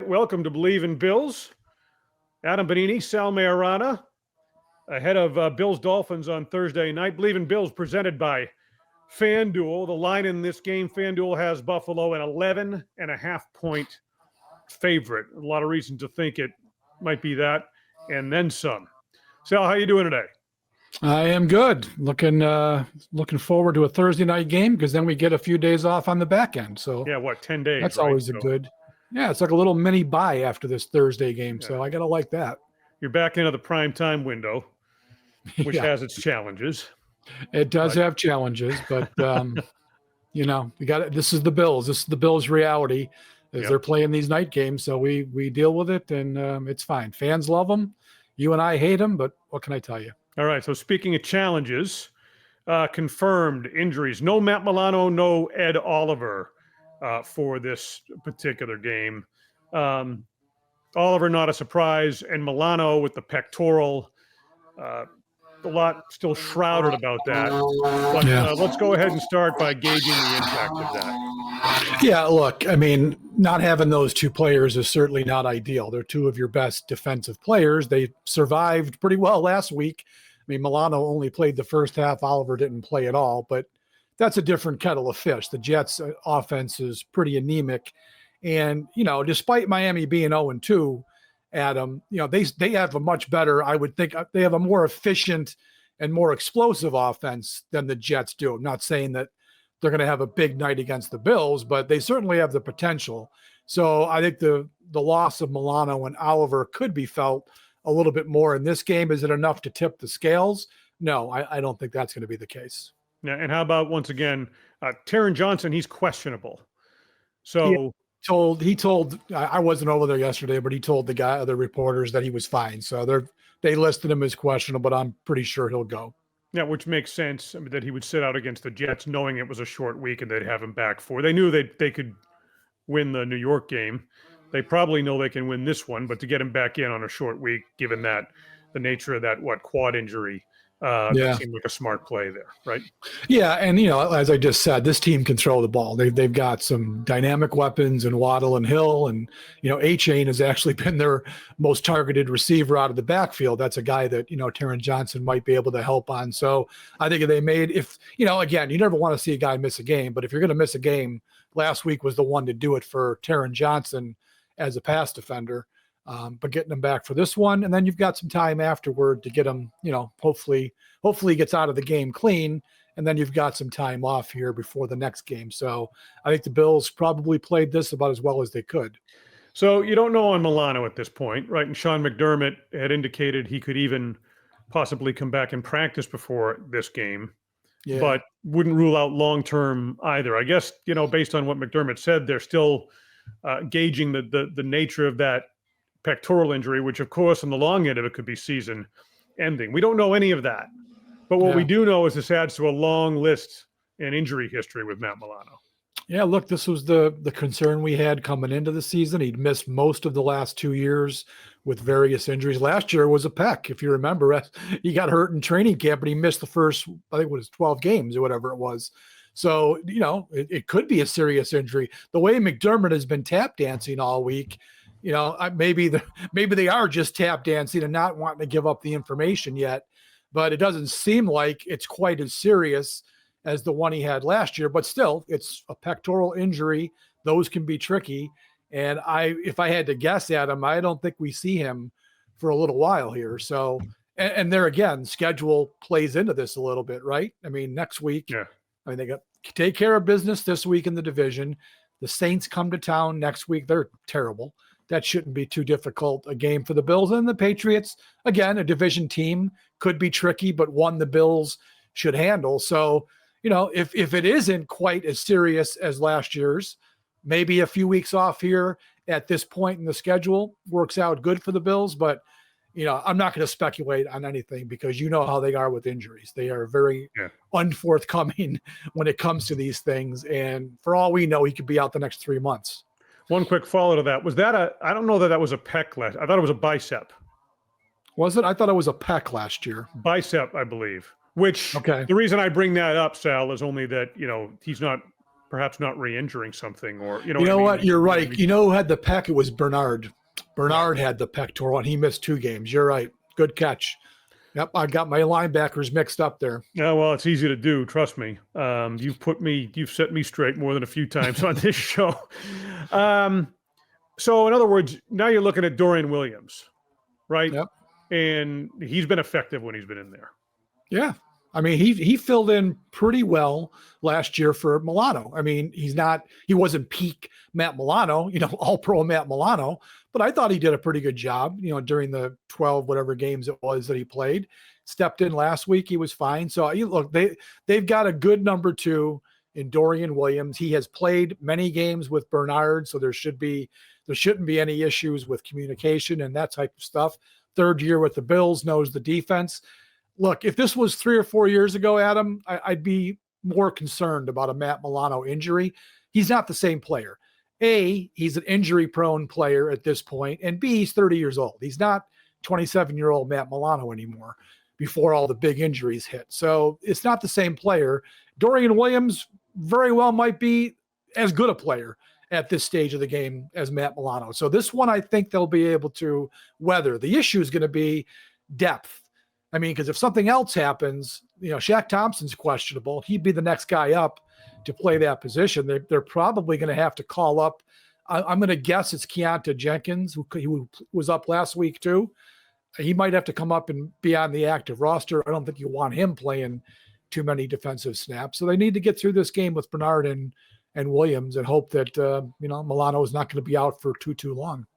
welcome to Believe in Bills. Adam Benigni, Sal Maiorana, ahead of Bills Dolphins on Thursday night. Believe in Bills presented by FanDuel. The line in this game, FanDuel has Buffalo an 11.5-point favorite. A lot of reason to think it might be that, and then some. Sal, how you doing today? I am good. Looking forward to a Thursday night game because then we get a few days off on the back end. So yeah, 10 days? That's right? always a good. Yeah, it's like a little mini bye after this Thursday game. Yeah. So I gotta like that. You're back into the prime time window, which has its challenges. It does have challenges, but you know, we got it. This is the Bills. This is the Bills' reality. They're playing these night games, so we deal with it, and it's fine. Fans love them. You and I hate them, but what can I tell you? All right. So speaking of challenges, confirmed injuries. No Matt Milano, no Ed Oliver for this particular game. Oliver, not a surprise, and Milano with the pectoral. A lot still shrouded about that. But let's go ahead and start by gauging the impact of that. Yeah, look, I mean, not having those two players is certainly not ideal. They're two of your best defensive players. They survived pretty well last week. I mean, Milano only played the first half. Oliver didn't play at all, but that's a different kettle of fish. The Jets' offense is pretty anemic. And, you know, despite Miami being 0-2, Adam, you know, they have a much better, I would think, they have a more efficient and more explosive offense than the Jets do. I'm not saying that they're going to have a big night against the Bills, but they certainly have the potential. So I think the loss of Milano and Oliver could be felt a little bit more in this game. Is it enough to tip the scales? No, I don't think that's going to be the case. Yeah, and how about, once again, Taron Johnson, he's questionable. So he told I wasn't over there yesterday, but he told the reporters that he was fine. So they listed him as questionable, but I'm pretty sure he'll go. Yeah, which makes sense. I mean, that he would sit out against the Jets, knowing it was a short week and they'd have him back for. They knew they could win the New York game. They probably know they can win this one, but to get him back in on a short week, given that the nature of that quad injury, that seemed like a smart play there, right? Yeah, and you know, as I just said, this team can throw the ball. They've got some dynamic weapons in Waddle and Hill, and you know, A-Chain has actually been their most targeted receiver out of the backfield. That's a guy that, you know, Taron Johnson might be able to help on. So I think if you know, again, you never want to see a guy miss a game, but if you're going to miss a game, last week was the one to do it for Taron Johnson as a pass defender. But getting him back for this one, and then you've got some time afterward to get him, you know, hopefully he gets out of the game clean, and then you've got some time off here before the next game. So I think the Bills probably played this about as well as they could. So you don't know on Milano at this point, right? And Sean McDermott had indicated he could even possibly come back and practice before this game, but wouldn't rule out long-term either. I guess, you know, based on what McDermott said, they're still gauging the nature of that pectoral injury, which of course on the long end of it could be season ending. We don't know any of that, but what we do know is this adds to a long list in injury history with Matt Milano. Yeah, look, this was the concern we had coming into the season. He'd missed most of the last 2 years with various injuries. Last year was a pec, if you remember. He got hurt in training camp, but he missed the first, I think it was 12 games or whatever it was. So, you know, it could be a serious injury. The way McDermott has been tap dancing all week, you know, maybe they are just tap dancing and not wanting to give up the information yet, but it doesn't seem like it's quite as serious as the one he had last year. But still, it's a pectoral injury; those can be tricky. And if I had to guess, Adam, I don't think we see him for a little while here. So, and there again, schedule plays into this a little bit, right? I mean, next week, I mean, they got to take care of business this week in the division. The Saints come to town next week; they're terrible. That shouldn't be too difficult a game for the Bills. And the Patriots, again, a division team, could be tricky, but one the Bills should handle. So, you know, if it isn't quite as serious as last year's, maybe a few weeks off here at this point in the schedule works out good for the Bills. But, you know, I'm not going to speculate on anything because you know how they are with injuries. They are very unforthcoming when it comes to these things. And for all we know, he could be out the next 3 months. One quick follow to that. Was that I don't know that was a pec last. I thought it was a bicep. Was it? I thought it was a pec last year. Bicep, I believe. Which the reason I bring that up, Sal, is only that, you know, he's not perhaps not re-injuring something, or You know what? You're right. You know who had the pec? It was Bernard. Bernard had the pectoral, and he missed 2 games. You're right. Good catch. Yep, I got my linebackers mixed up there. Yeah, well, it's easy to do. Trust me. You've set me straight more than a few times on this show. So, in other words, now you're looking at Dorian Williams, right? Yep. And he's been effective when he's been in there. Yeah. I mean, he filled in pretty well last year for Milano. I mean, he wasn't peak Matt Milano, all pro Matt Milano, but I thought he did a pretty good job, during the 12, whatever games it was that he played. Stepped in last week. He was fine. So look, they've got a good number 2 in Dorian Williams. He has played many games with Bernard, so there shouldn't be any issues with communication and that type of stuff. 3rd year with the Bills, knows the defense. Look, if this was 3 or 4 years ago, Adam, I'd be more concerned about a Matt Milano injury. He's not the same player. A, he's an injury-prone player at this point, and B, he's 30 years old. He's not 27-year-old Matt Milano anymore before all the big injuries hit. So it's not the same player. Dorian Williams very well might be as good a player at this stage of the game as Matt Milano. So this one, I think they'll be able to weather. The issue is going to be depth. I mean, because if something else happens, Shaq Thompson's questionable. He'd be the next guy up to play that position. They're probably going to have to call up. I'm going to guess it's Keontae Jenkins, who was up last week too. He might have to come up and be on the active roster. I don't think you want him playing too many defensive snaps. So they need to get through this game with Bernard and Williams and hope that, Milano is not going to be out for too long.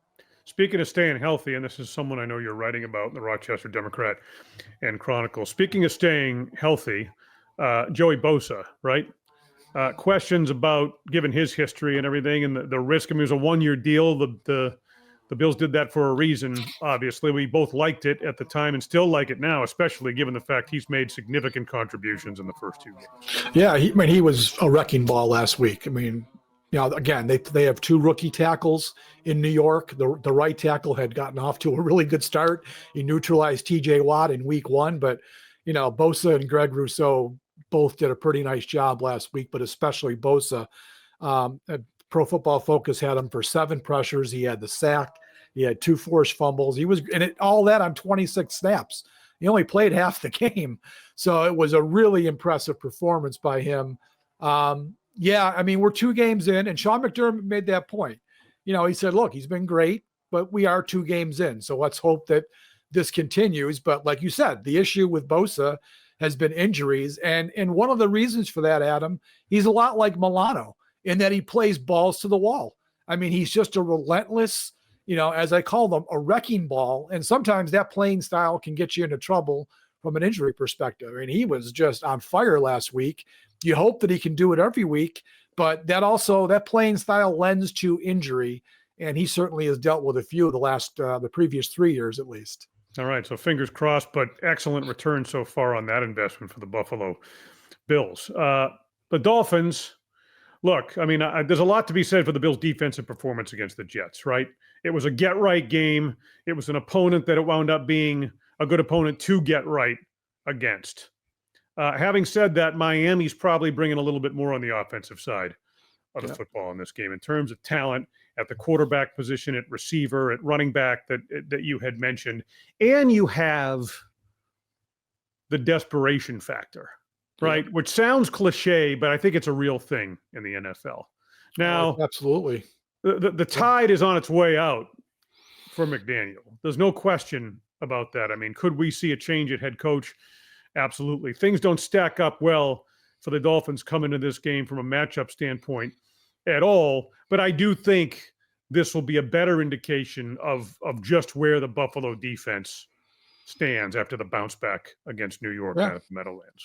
Speaking of staying healthy, and this is someone I know you're writing about in the Rochester Democrat and Chronicle. Speaking of staying healthy, Joey Bosa, right? Questions about, given his history and everything, and the risk. I mean, it was a 1-year deal. The Bills did that for a reason. Obviously, we both liked it at the time and still like it now, especially given the fact he's made significant contributions in the first 2 games. Yeah, he was a wrecking ball last week. I mean, again, they have 2 rookie tackles in New York. The right tackle had gotten off to a really good start. He neutralized T.J. Watt in week 1, but Bosa and Greg Rousseau both did a pretty nice job last week, but especially Bosa. Pro Football Focus had him for 7 pressures. He had the sack. He had 2 forced fumbles. He was all that on 26 snaps. He only played half the game, so it was a really impressive performance by him. Yeah, I mean, we're 2 games in, and Sean McDermott made that point. He said, look, he's been great, but we are 2 games in, so let's hope that this continues. But like you said, the issue with Bosa has been injuries, and one of the reasons for that, Adam, he's a lot like Milano in that he plays balls to the wall. I mean, he's just a relentless, as I call them, a wrecking ball, and sometimes that playing style can get you into trouble from an injury perspective. I mean, he was just on fire last week. You hope that he can do it every week, but that playing style lends to injury, and he certainly has dealt with a few of the previous 3 years at least. All right, so fingers crossed, but excellent return so far on that investment for the Buffalo Bills. The Dolphins, look, I mean, there's a lot to be said for the Bills' defensive performance against the Jets, right? It was a get-right game. It was an opponent that it wound up being a good opponent to get right against. Having said that, Miami's probably bringing a little bit more on the offensive side of the football in this game in terms of talent at the quarterback position, at receiver, at running back that you had mentioned. And you have the desperation factor, right? Which sounds cliche, but I think it's a real thing in the NFL. Now, absolutely. The tide is on its way out for McDaniel. There's no question about that. I mean, could we see a change at head coach? Absolutely. Things don't stack up well for the Dolphins coming to this game from a matchup standpoint at all. But I do think this will be a better indication of just where the Buffalo defense stands after the bounce back against New York out of the Meadowlands.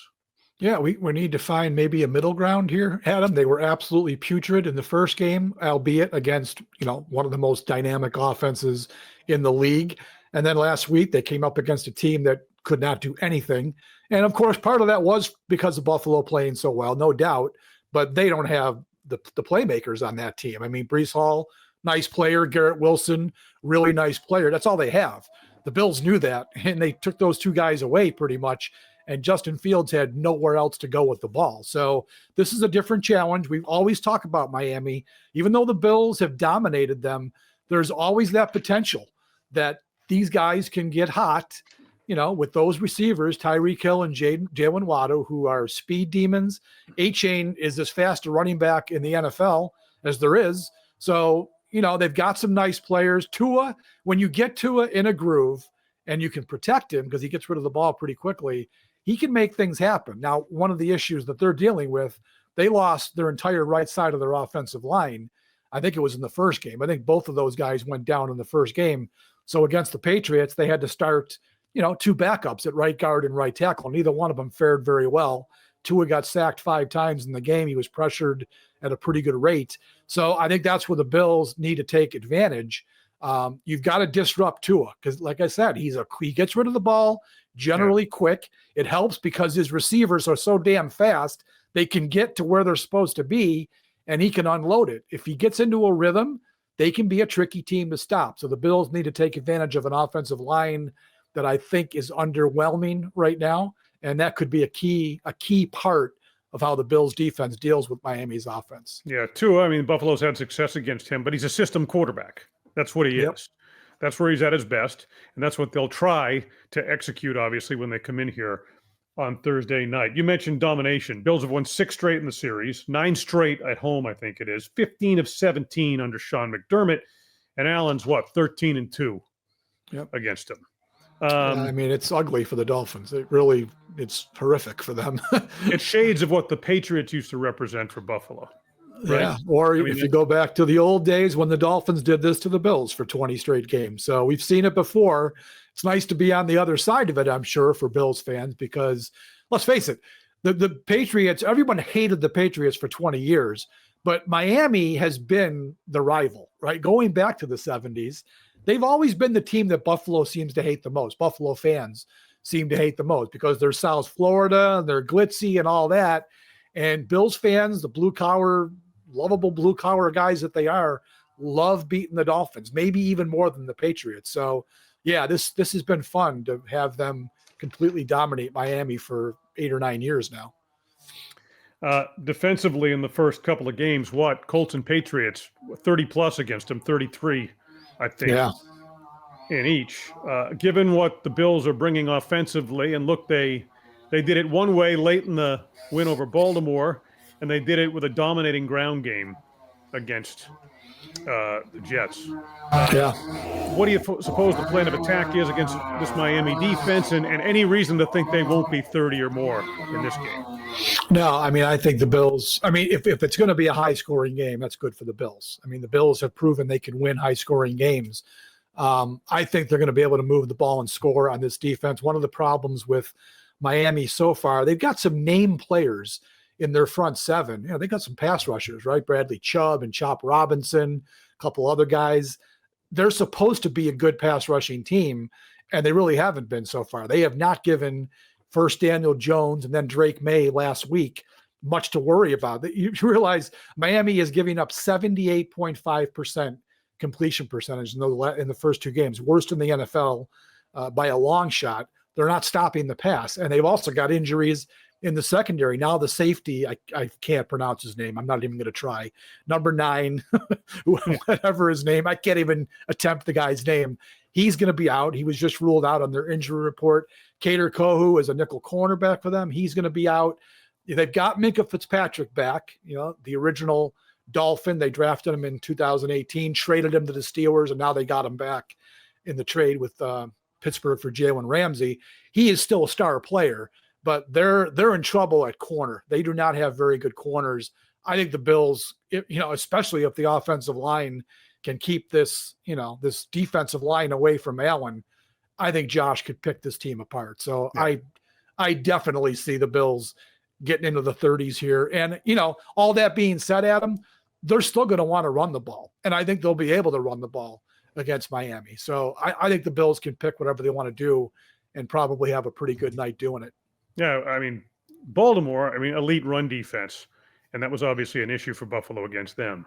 Yeah, we need to find maybe a middle ground here, Adam. They were absolutely putrid in the first game, albeit against, one of the most dynamic offenses in the league. And then last week they came up against a team that could not do anything. And of course, part of that was because of Buffalo playing so well, no doubt, but they don't have the playmakers on that team. I mean, Breece Hall, nice player. Garrett Wilson, really nice player. That's all they have. The Bills knew that, and they took those 2 guys away pretty much. and Justin Fields had nowhere else to go with the ball. So this is a different challenge. We've always talked about Miami. Even though the Bills have dominated them, there's always that potential that these guys can get hot, with those receivers, Tyreek Hill and Jalen Waddle, who are speed demons. A-Chain is as fast a running back in the NFL as there is. So, they've got some nice players. Tua, when you get Tua in a groove and you can protect him because he gets rid of the ball pretty quickly, he can make things happen. Now, one of the issues that they're dealing with, they lost their entire right side of their offensive line. I think it was in the first game. I think both of those guys went down in the first game. So against the Patriots, they had to start, two backups at right guard and right tackle. Neither one of them fared very well. Tua got sacked 5 times in the game. He was pressured at a pretty good rate. So I think that's where the Bills need to take advantage. You've got to disrupt Tua because, like I said, he gets rid of the ball generally quick. It helps because his receivers are so damn fast. They can get to where they're supposed to be, and he can unload it. If he gets into a rhythm, they can be a tricky team to stop. So the Bills need to take advantage of an offensive line that I think is underwhelming right now. And that could be a key part of how the Bills defense deals with Miami's offense. Yeah, Tua, Buffalo's had success against him, but he's a system quarterback. That's what he is. That's where he's at his best. And that's what they'll try to execute, obviously, when they come in here on Thursday night. You mentioned domination. Bills have won 6 straight in the series, 9 straight at home, I think it is, 15 of 17 under Sean McDermott. And Allen's 13-2 against him. It's ugly for the Dolphins. It's horrific for them. It's shades of what the Patriots used to represent for Buffalo. Right? Yeah. Or if you go back to the old days when the Dolphins did this to the Bills for 20 straight games. So we've seen it before. It's nice to be on the other side of it, I'm sure, for Bills fans, because let's face it, the Patriots, everyone hated the Patriots for 20 years, but Miami has been the rival, right? Going back to the 70s. They've always been the team that Buffalo seems to hate the most. Buffalo fans seem to hate the most because they're South Florida, they're glitzy and all that. And Bills fans, the lovable blue collar guys that they are, love beating the Dolphins, maybe even more than the Patriots. So, yeah, this has been fun to have them completely dominate Miami for 8 or 9 years now. Defensively in the first couple of games, Colts and Patriots, 30-plus against them, 33. I think, in each. Given what the Bills are bringing offensively, and look, they did it one way late in the win over Baltimore, and they did it with a dominating ground game against the Jets. What do you suppose the plan of attack is against this Miami defense, and any reason to think they won't be 30 or more in this game? No, I think the Bills, if it's going to be a high-scoring game, that's good for the Bills. The Bills have proven they can win high-scoring games. I think they're going to be able to move the ball and score on this defense. One of the problems with Miami so far, they've got some name players in their front seven. They got some pass rushers, right? Bradley Chubb and Chop Robinson, a couple other guys. They're supposed to be a good pass rushing team, and they really haven't been so far. They have not given first Daniel Jones and then Drake May last week much to worry about. You realize Miami is giving up 78.5% completion percentage in the first 2 games, worst in the NFL by a long shot. They're not stopping the pass, and they've also got injuries in the secondary. Now the safety, I can't pronounce his name. I'm not even going to try. Number 9, whatever his name. I can't even attempt the guy's name. He's going to be out. He was just ruled out on their injury report. Kader Kohu is a nickel cornerback for them. He's going to be out. They've got Minkah Fitzpatrick back, the original Dolphin. They drafted him in 2018, traded him to the Steelers, and now they got him back in the trade with Pittsburgh for Jalen Ramsey. He is still a star player, but they're in trouble at corner. They do not have very good corners. I think the Bills, especially if the offensive line can keep this defensive line away from Allen, I think Josh could pick this team apart. So I definitely see the Bills getting into the 30s here. And, all that being said, Adam, they're still going to want to run the ball. And I think they'll be able to run the ball against Miami. So I think the Bills can pick whatever they want to do and probably have a pretty good night doing it. Yeah, Baltimore, elite run defense. And that was obviously an issue for Buffalo against them.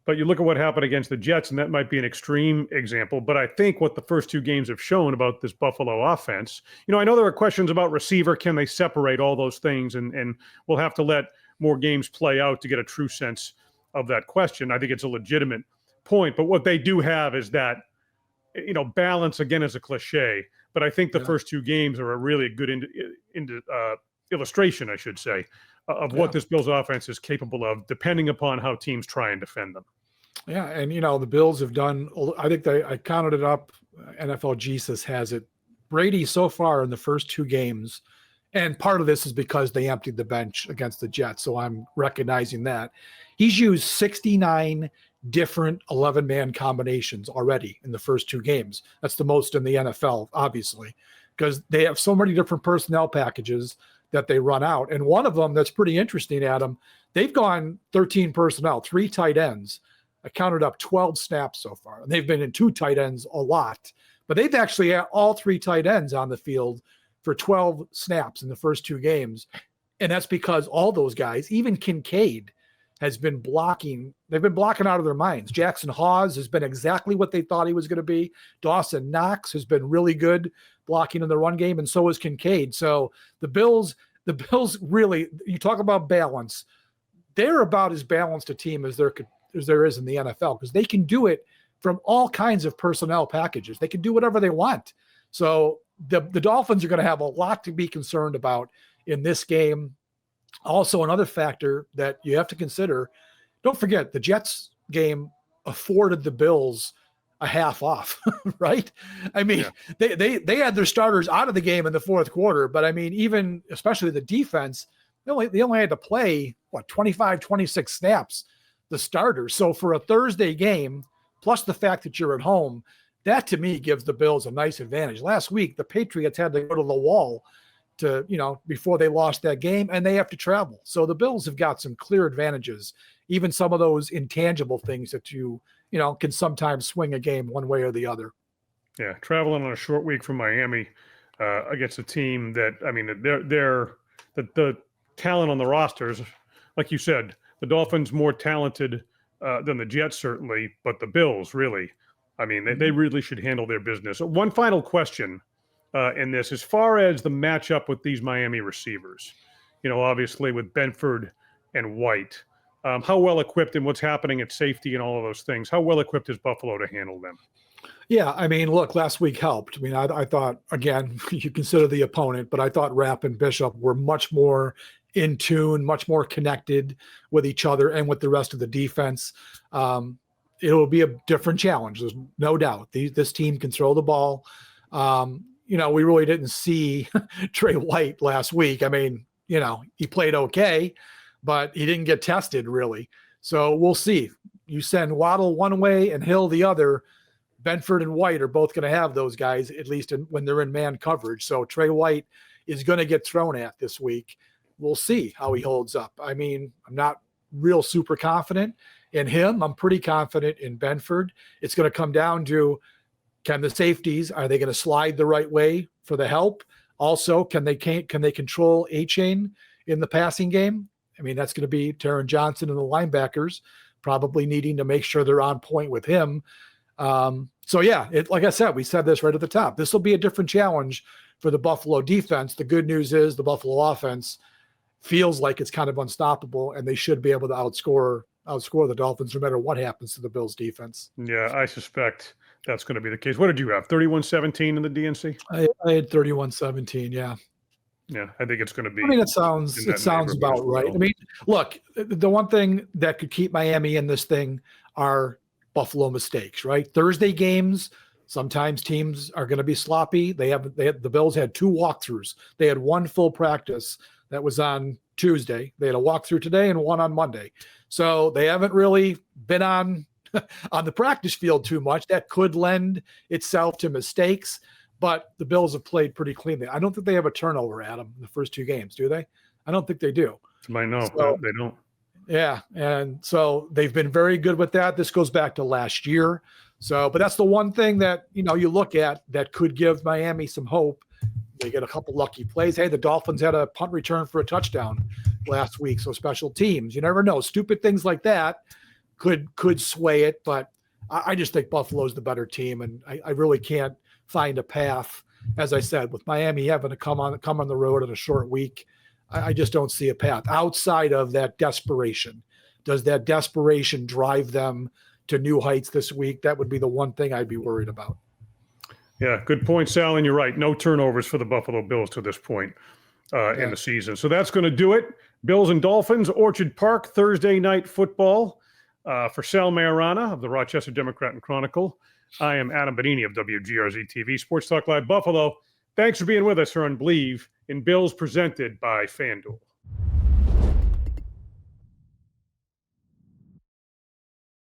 But you look at what happened against the Jets, and that might be an extreme example. But I think what the first two games have shown about this Buffalo offense, I know there are questions about receiver. Can they separate all those things? And we'll have to let more games play out to get a true sense of that question. I think it's a legitimate point. But what they do have is that, balance, again, is a cliche. But I think the first two games are a really good illustration, I should say, of what this Bills offense is capable of, depending upon how teams try and defend them. Yeah, and the Bills have done. I think I counted it up. NFL Jesus has it. Brady so far in the first two games, and part of this is because they emptied the bench against the Jets. So I'm recognizing that he's used 69 different 11-man combinations already in the first two games. That's the most in the NFL, obviously, because they have so many different personnel packages that they run out. And one of them that's pretty interesting, Adam, they've gone 13 personnel, 3 tight ends. I counted up 12 snaps so far. And they've been in 2 tight ends a lot, but they've actually had all 3 tight ends on the field for 12 snaps in the first 2 games. And that's because all those guys, even Kincaid, has been blocking. They've been blocking out of their minds. Jackson Hawes has been exactly what they thought he was going to be. Dawson Knox has been really good blocking in the run game, and so is Kincaid. So the Bills really, you talk about balance, they're about as balanced a team as there is in the NFL, because they can do it from all kinds of personnel packages. They can do whatever they want. So the Dolphins are going to have a lot to be concerned about in this game. Also, another factor that you have to consider, don't forget, the Jets game afforded the Bills a half off, right? I mean, they had their starters out of the game in the fourth quarter, but I mean, even especially the defense, they only had to play 25, 26 snaps, the starters. So for a Thursday game, plus the fact that you're at home, that to me gives the Bills a nice advantage. Last week, the Patriots had to go to the wall to, before they lost that game, and they have to travel. So the Bills have got some clear advantages, even some of those intangible things that you can sometimes swing a game one way or the other. Yeah, traveling on a short week from Miami against a team that, I mean, the talent on the rosters, like you said, the Dolphins more talented than the Jets, certainly, but the Bills, really, I mean, they really should handle their business. One final question in this, as far as the matchup with these Miami receivers, obviously with Benford and White, how well equipped, and what's happening at safety and all of those things, how well equipped is Buffalo to handle them? Yeah, I mean, look, last week helped. I mean, I thought, again, you consider the opponent, but I thought Rapp and Bishop were much more in tune, much more connected with each other and with the rest of the defense. It'll be a different challenge. There's no doubt. This team can throw the ball. We really didn't see Trey White last week. I mean, he played okay, but he didn't get tested really. So we'll see. You send Waddle one way and Hill the other. Benford and White are both going to have those guys, at least when they're in man coverage. So Trey White is going to get thrown at this week. We'll see how he holds up. I mean, I'm not real super confident in him. I'm pretty confident in Benford. It's going to come down to, can the safeties, are they going to slide the right way for the help? Also, can they control A-Chain in the passing game? I mean, that's going to be Taron Johnson and the linebackers probably needing to make sure they're on point with him. So yeah, like I said, we said this right at the top. This will be a different challenge for the Buffalo defense. The good news is the Buffalo offense feels like it's kind of unstoppable, and they should be able to outscore the Dolphins no matter what happens to the Bills defense. Yeah, I suspect that's going to be the case. What did you have? 31-17 in the DNC? I had 31-17. Yeah. Yeah, I think it's going to be. I mean, it sounds about right. I mean, look, the one thing that could keep Miami in this thing are Buffalo mistakes, right? Thursday games, sometimes teams are going to be sloppy. The Bills had 2 walkthroughs. They had 1 full practice that was on Tuesday. They had a walkthrough today and 1 on Monday. So they haven't really been on the practice field too much. That could lend itself to mistakes, but the Bills have played pretty cleanly. I don't think they have a turnover, Adam, in the first 2 games, do they? I don't think they do. I know, so, they don't. Yeah, and so they've been very good with that. This goes back to last year. So, but that's the one thing that, you look at that could give Miami some hope. They get a couple lucky plays. Hey, the Dolphins had a punt return for a touchdown last week, so special teams. You never know. Stupid things like that could sway it, but I just think Buffalo's the better team, and I really can't find a path. As I said, with Miami having to come on the road in a short week, I just don't see a path outside of that desperation. Does that desperation drive them to new heights this week? That would be the one thing I'd be worried about. Yeah, good point, Sal, and you're right. No turnovers for the Buffalo Bills to this point in the season. So that's going to do it. Bills and Dolphins, Orchard Park, Thursday night football. For Sal Maiorana of the Rochester Democrat and Chronicle, I am Adam Benigni of WGRZ TV, Sports Talk Live Buffalo. Thanks for being with us here on Believe in Bills, presented by FanDuel.